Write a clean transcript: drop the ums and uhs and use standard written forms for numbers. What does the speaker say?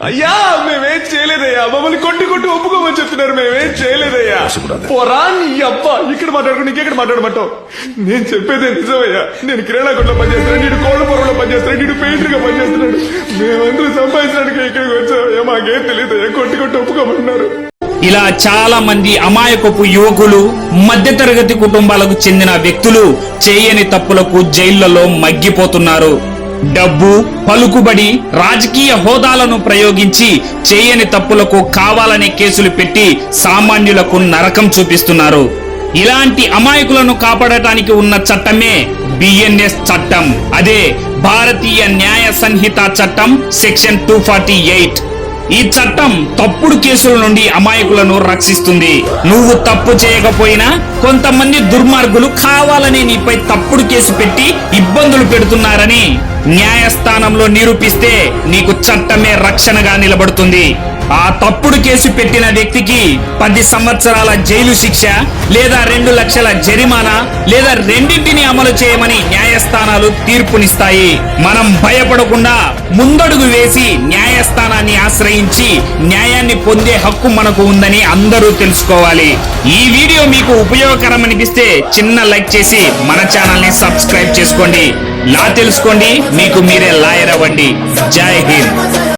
అయ్యా మేమేం చేయలేదయ్యా, మమ్మల్ని కొట్టి ఒప్పుకోమని చెప్తున్నారు, మేమేం చేయలేదయ్యా. పోరా నీ అబ్బా, ఇక్కడ మాట్లాడుకుని ఇంకెక్కడ మాట్లాడమంటావు? నేను చెప్పేదే నిజమయ్యా. నేను కిరాణా కొట్లో పనిచేస్తున్నాడు, నీడు కోళ్ళ పొరలో పనిచేస్తున్నాడు, నీడు పెయింటర్ గా పనిచేస్తున్నాడు. మేమందరూ సంపాదించడానికి ఇక్కడికి వచ్చామయ్యా, మాకేం తెలియదయ్యా. కొట్టి ఒప్పుకోమన్నారు. ఇలా చాలా మంది అమాయకపు యువకులు, మధ్యతరగతి కుటుంబాలకు చెందిన వ్యక్తులు చేయని తప్పులకు జైళ్లలో మగ్గిపోతున్నారు. డబ్బు, పలుకుబడి, రాజకీయ హోదాలను ప్రయోగించి చేయని తప్పులకు కావాలనే కేసులు పెట్టి సామాన్యులకు నరకం చూపిస్తున్నారు. ఇలాంటి అమాయకులను కాపాడటానికి ఉన్న చట్టమే బిఎన్ఎస్ చట్టం. అదే భారతీయ న్యాయ సంహిత చట్టం సెక్షన్ 248. ఈ చట్టం తప్పుడు కేసుల నుండి అమాయకులను రక్షిస్తుంది. నువ్వు తప్పు చేయకపోయినా కొంతమంది దుర్మార్గులు కావాలని నీపై తప్పుడు కేసు పెట్టి ఇబ్బందులు పెడుతున్నారని న్యాయస్థానంలో నిరూపిస్తే నీకు చట్టమే రక్షణగా నిలబడుతుంది. ఆ తప్పుడు కేసు పెట్టిన వ్యక్తికి 10 సంవత్సరాల జైలు శిక్ష లేదా 2 లక్షల జరిమానా లేదా రెండింటిని అమలు చేయమని న్యాయస్థానాలు తీర్పునిస్తాయి. మనం భయపడకుండా ముందడుగు వేసి న్యాయస్థానాన్ని ఆశ్రయించి న్యాయాన్ని పొందే హక్కు మనకు ఉందని అందరూ తెలుసుకోవాలి. ఈ వీడియో మీకు ఉపయోగకరం అనిపిస్తే చిన్న లైక్ చేసి మన ఛానల్ ని సబ్స్క్రైబ్ చేసుకోండి. లా తెలుసుకోండి, మీకు మీరే లాయర్ అవ్వండి. జై హింద్.